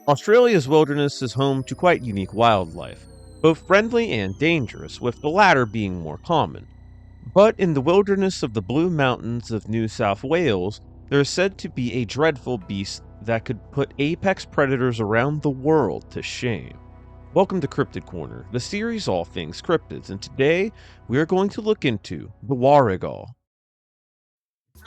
Australia's wilderness is home to quite unique wildlife, both friendly and dangerous, with the latter being more common. But in the wilderness of the Blue Mountains of New South Wales, there is said to be a dreadful beast that could put apex predators around the world to shame. Welcome to Cryptid Corner, the series all things cryptids, and today we are going to look into the Warrigal.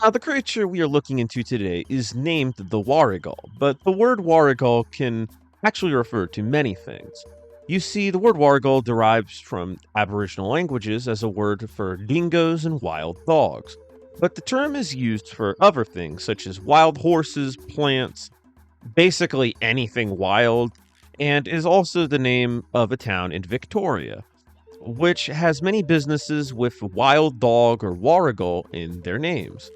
Now, the creature we are looking into today is named the Warrigal, but the word Warrigal can actually refer to many things. You see, the word Warrigal derives from Aboriginal languages as a word for dingoes and wild dogs, but the term is used for other things such as wild horses, plants, basically anything wild, and is also the name of a town in Victoria, which has many businesses with wild dog or Warrigal in their names.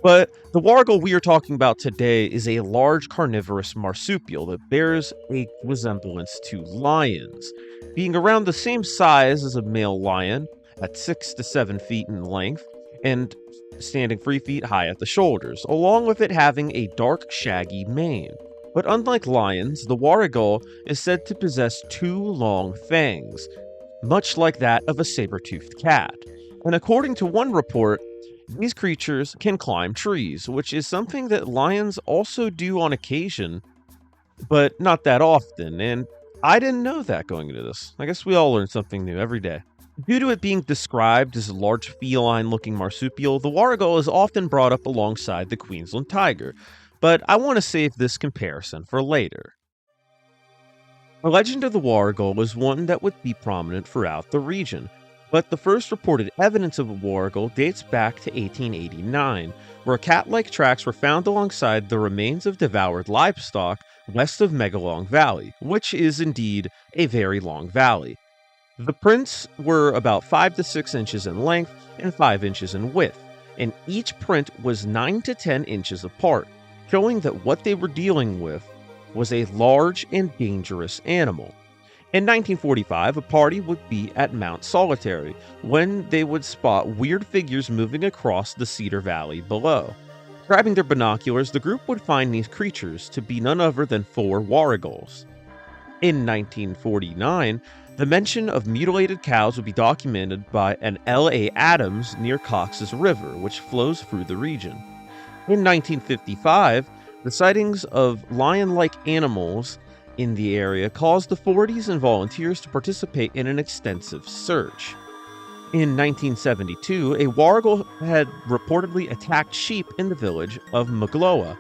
But the wargle we are talking about today is a large carnivorous marsupial that bears a resemblance to lions, being around the same size as a male lion at 6 to 7 feet in length and standing 3 feet high at the shoulders, along with it having a dark, shaggy mane. But unlike lions, the warrigal is said to possess two long fangs, much like that of a saber-toothed cat. And according to one report, these creatures can climb trees, which is something that lions also do on occasion, but not that often, and I didn't know that going into this. I guess we all learn something new every day. Due to it being described as a large feline-looking marsupial, the warrigal is often brought up alongside the Queensland tiger, but I want to save this comparison for later. The legend of the warrigal is one that would be prominent throughout the region, but the first reported evidence of a warrigal dates back to 1889, where cat-like tracks were found alongside the remains of devoured livestock west of Megalong Valley, which is indeed a very long valley. The prints were about 5 to 6 inches in length and 5 inches in width, and each print was 9 to 10 inches apart, showing that what they were dealing with was a large and dangerous animal. In 1945, a party would be at Mount Solitary when they would spot weird figures moving across the Cedar Valley below. Grabbing their binoculars, the group would find these creatures to be none other than 4 warrigals. In 1949, the mention of mutilated cows would be documented by an L.A. Adams near Cox's River, which flows through the region. In 1955, the sightings of lion-like animals in the area caused authorities and volunteers to participate in an extensive search. In 1972, a warrigal had reportedly attacked sheep in the village of Magloa,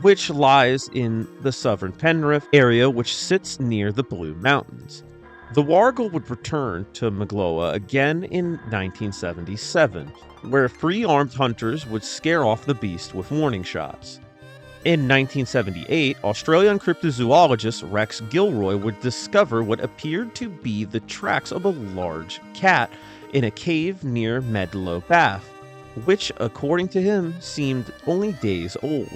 which lies in the southern Penrith area which sits near the Blue Mountains. The warrigal would return to Magloa again in 1977, where 3 armed hunters would scare off the beast with warning shots. In 1978, Australian cryptozoologist Rex Gilroy would discover what appeared to be the tracks of a large cat in a cave near Medlow Bath, which, according to him, seemed only days old.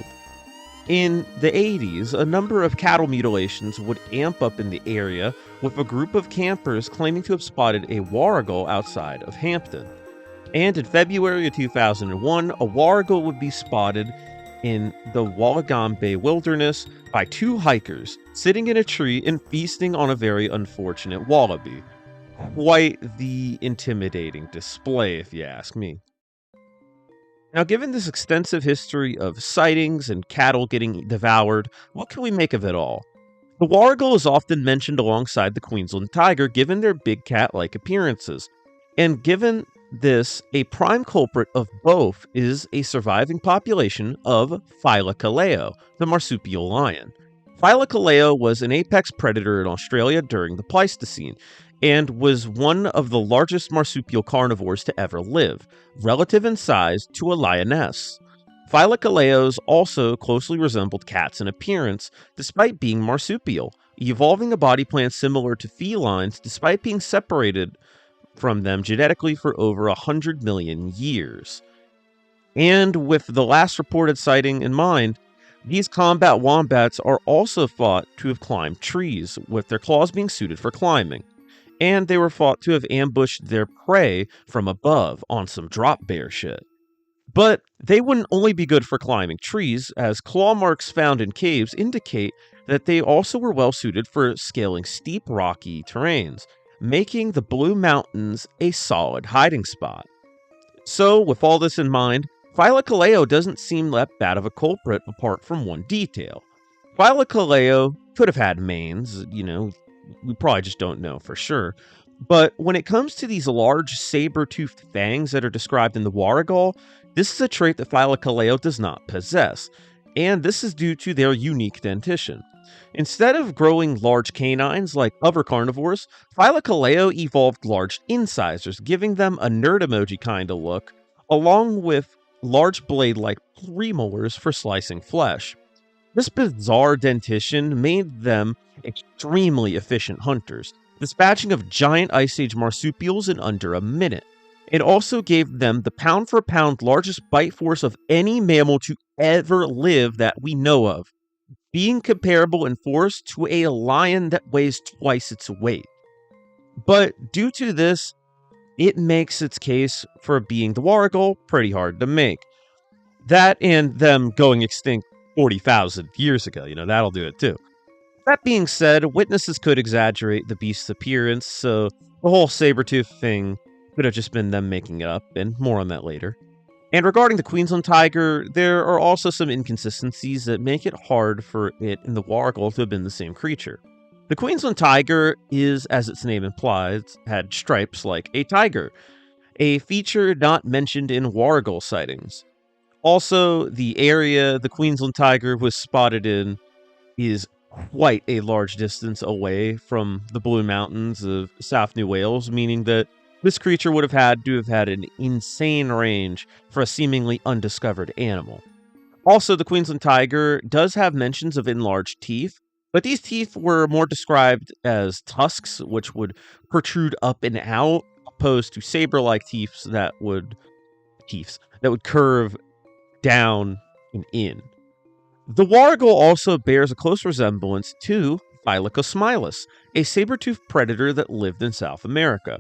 In the 80s, a number of cattle mutilations would amp up in the area, with a group of campers claiming to have spotted a warrigal outside of Hampton. And in February of 2001, a warrigal would be spotted in the Wollongong Bay Wilderness by 2 hikers sitting in a tree and feasting on a very unfortunate wallaby. Quite the intimidating display, if you ask me. Now, given this extensive history of sightings and cattle getting devoured, what can we make of it all? The warrigal is often mentioned alongside the Queensland tiger given their big cat-like appearances, and given this, a prime culprit of both is a surviving population of Phyllocaleo, the marsupial lion. Phyllocaleo was an apex predator in Australia during the Pleistocene, and was one of the largest marsupial carnivores to ever live, relative in size to a lioness. Phyllocaleos also closely resembled cats in appearance, despite being marsupial, evolving a body plan similar to felines despite being separated from them genetically for over 100 million years. And with the last reported sighting in mind, these combat wombats are also thought to have climbed trees, with their claws being suited for climbing. And they were thought to have ambushed their prey from above on some drop bear shit. But they wouldn't only be good for climbing trees, as claw marks found in caves indicate that they also were well suited for scaling steep rocky terrains, making the Blue Mountains a solid hiding spot. So, with all this in mind, Thylacoleo doesn't seem that bad of a culprit apart from one detail. Thylacoleo could have had manes, we probably just don't know for sure. But when it comes to these large saber-toothed fangs that are described in the Warrigal, this is a trait that Thylacoleo does not possess, and this is due to their unique dentition. Instead of growing large canines like other carnivores, Thylacoleo evolved large incisors, giving them a nerd emoji kind of look, along with large blade-like premolars for slicing flesh. This bizarre dentition made them extremely efficient hunters, dispatching of giant Ice Age marsupials in under a minute. It also gave them the pound for pound largest bite force of any mammal to ever live that we know of, being comparable in force to a lion that weighs twice its weight. But due to this, it makes its case for being the Warrigal pretty hard to make. That and them going extinct 40,000 years ago, that'll do it too. That being said, witnesses could exaggerate the beast's appearance, so the whole saber-tooth thing could have just been them making it up, and more on that later. And regarding the Queensland tiger, there are also some inconsistencies that make it hard for it and the Warrigal to have been the same creature. The Queensland tiger is, as its name implies, had stripes like a tiger, a feature not mentioned in Warrigal sightings. Also, the area the Queensland tiger was spotted in is quite a large distance away from the Blue Mountains of South New Wales, meaning that this creature would have had to have had an insane range for a seemingly undiscovered animal. Also, the Queensland tiger does have mentions of enlarged teeth, but these teeth were more described as tusks, which would protrude up and out, opposed to saber-like teeth that would curve down and in. The Warrigal also bears a close resemblance to Thylacosmilus, a saber-toothed predator that lived in South America.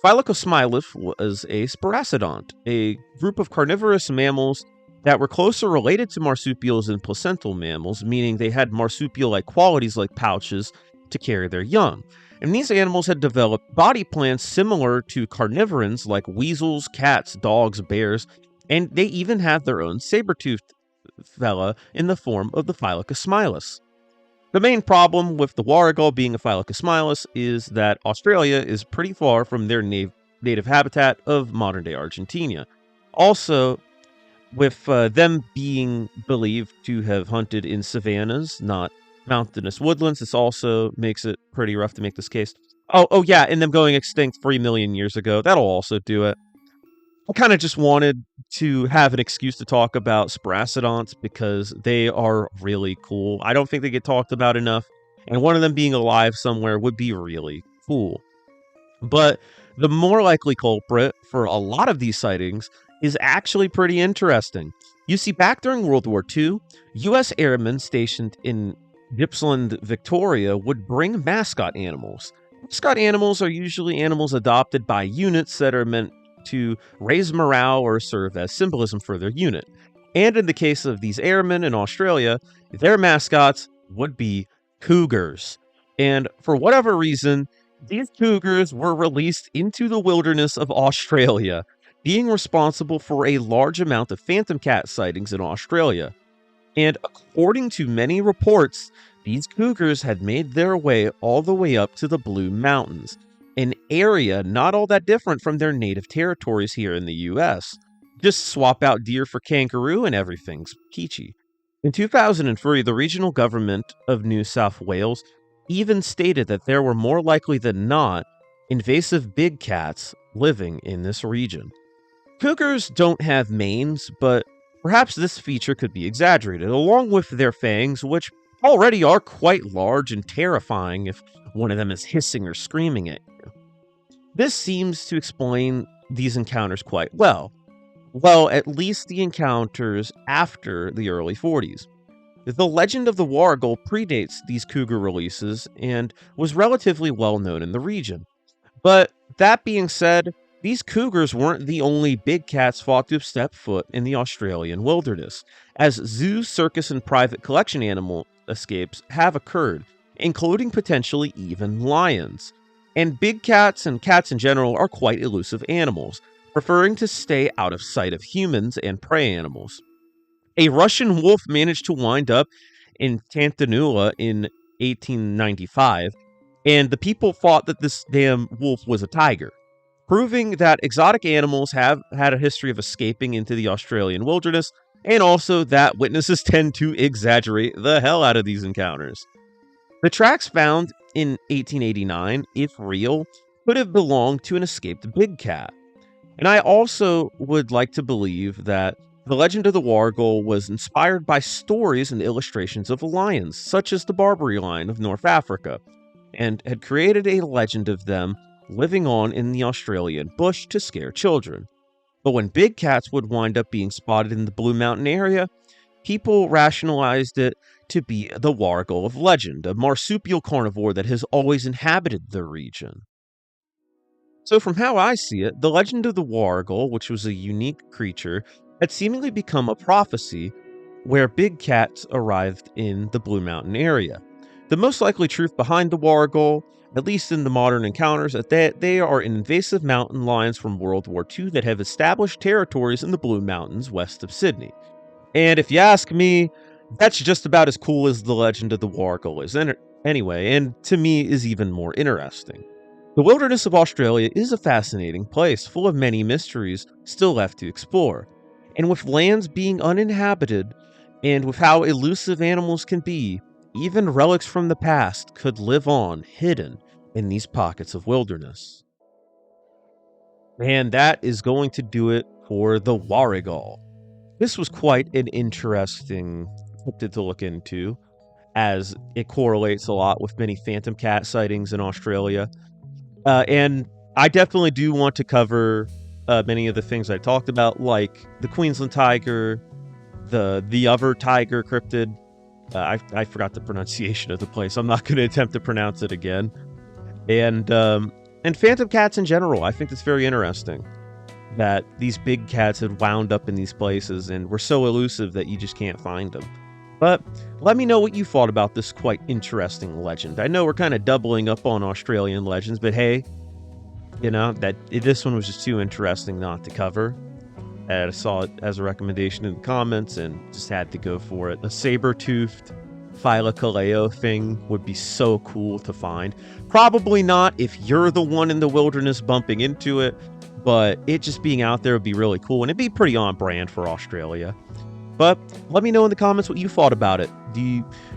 Thylacosmilus was a sparacidont, a group of carnivorous mammals that were closer related to marsupials than placental mammals, meaning they had marsupial-like qualities like pouches to carry their young. And these animals had developed body plans similar to carnivorans like weasels, cats, dogs, bears, and they even have their own saber-toothed fella in the form of the Thylacosmilus. The main problem with the Warrigal being a Thylacosmilus is that Australia is pretty far from their native habitat of modern-day Argentina. Also, with them being believed to have hunted in savannas, not mountainous woodlands, this also makes it pretty rough to make this case. Oh yeah, and them going extinct 3 million years ago, that'll also do it. I kind of just wanted to have an excuse to talk about Sparacidonts because they are really cool. I don't think they get talked about enough, and one of them being alive somewhere would be really cool. But the more likely culprit for a lot of these sightings is actually pretty interesting. You see, back during World War II, U.S. airmen stationed in Gippsland, Victoria would bring mascot animals. Mascot animals are usually animals adopted by units that are meant to raise morale or serve as symbolism for their unit. And in the case of these airmen in Australia, their mascots would be cougars. And for whatever reason, these cougars were released into the wilderness of Australia, being responsible for a large amount of phantom cat sightings in Australia. And according to many reports, these cougars had made their way all the way up to the Blue Mountains, an area not all that different from their native territories here in the US. Just swap out deer for kangaroo and everything's peachy. In 2003, the regional government of New South Wales even stated that there were more likely than not invasive big cats living in this region. Cougars don't have manes, but perhaps this feature could be exaggerated, along with their fangs, which already are quite large and terrifying if one of them is hissing or screaming at you. This seems to explain these encounters quite well. Well, at least the encounters after the early 40s. The legend of the Warrigal predates these cougar releases and was relatively well known in the region. But that being said, These cougars weren't the only big cats thought to have stepped foot in the Australian wilderness, as zoo, circus, and private collection animal escapes have occurred, including potentially even lions. And big cats and cats in general are quite elusive animals, preferring to stay out of sight of humans and prey animals. A Russian wolf managed to wind up in Tantanula in 1895, and the people thought that this damn wolf was a tiger, proving that exotic animals have had a history of escaping into the Australian wilderness, and also that witnesses tend to exaggerate the hell out of these encounters. The tracks found in 1889, if real, could have belonged to an escaped big cat. And I also would like to believe that the legend of the Warrigal was inspired by stories and illustrations of lions, such as the Barbary lion of North Africa, and had created a legend of them living on in the Australian bush to scare children. But when big cats would wind up being spotted in the Blue Mountain area, people rationalized it to be the Warrigal of legend, a marsupial carnivore that has always inhabited the region. So, from how I see it, the legend of the Warrigal, which was a unique creature, had seemingly become a prophecy where big cats arrived in the Blue Mountain area. The most likely truth behind the Warrigal, at least in the modern encounters, is that they are invasive mountain lions from World War II that have established territories in the Blue Mountains west of Sydney. And if you ask me, that's just about as cool as the legend of the Warrigal is anyway, and to me is even more interesting. The wilderness of Australia is a fascinating place, full of many mysteries still left to explore. And with lands being uninhabited, and with how elusive animals can be, even relics from the past could live on hidden in these pockets of wilderness. And that is going to do it for the Warrigal. This was quite an interesting cryptid to look into, as it correlates a lot with many phantom cat sightings in Australia. And I definitely do want to cover many of the things I talked about, like the Queensland tiger, the other tiger cryptid. I forgot the pronunciation of the place. I'm not going to attempt to pronounce it again. And phantom cats in general. I think it's very interesting that these big cats had wound up in these places and were so elusive that you just can't find them. But let me know what you thought about this quite interesting legend. I know we're kind of doubling up on Australian legends, but hey, this one was just too interesting not to cover. And I saw it as a recommendation in the comments and just had to go for it. A saber-toothed Phylacoleo thing would be so cool to find. Probably not if you're the one in the wilderness bumping into it, but it just being out there would be really cool, and it'd be pretty on brand for Australia. But let me know in the comments what you thought about it. Do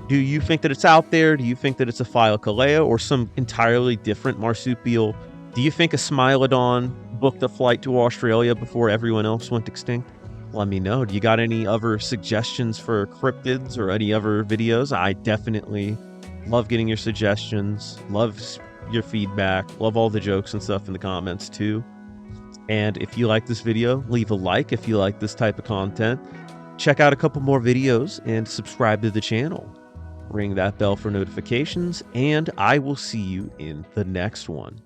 you think that it's out there? Do you think that it's a Phylacoleo or some entirely different marsupial? Do you think a Smilodon booked a flight to Australia before everyone else went extinct? Let me know. Do you got any other suggestions for cryptids or any other videos? I definitely love getting your suggestions. Love your feedback. Love all the jokes and stuff in the comments too. And if you like this video, leave a like if you like this type of content. Check out a couple more videos and subscribe to the channel. Ring that bell for notifications, and I will see you in the next one.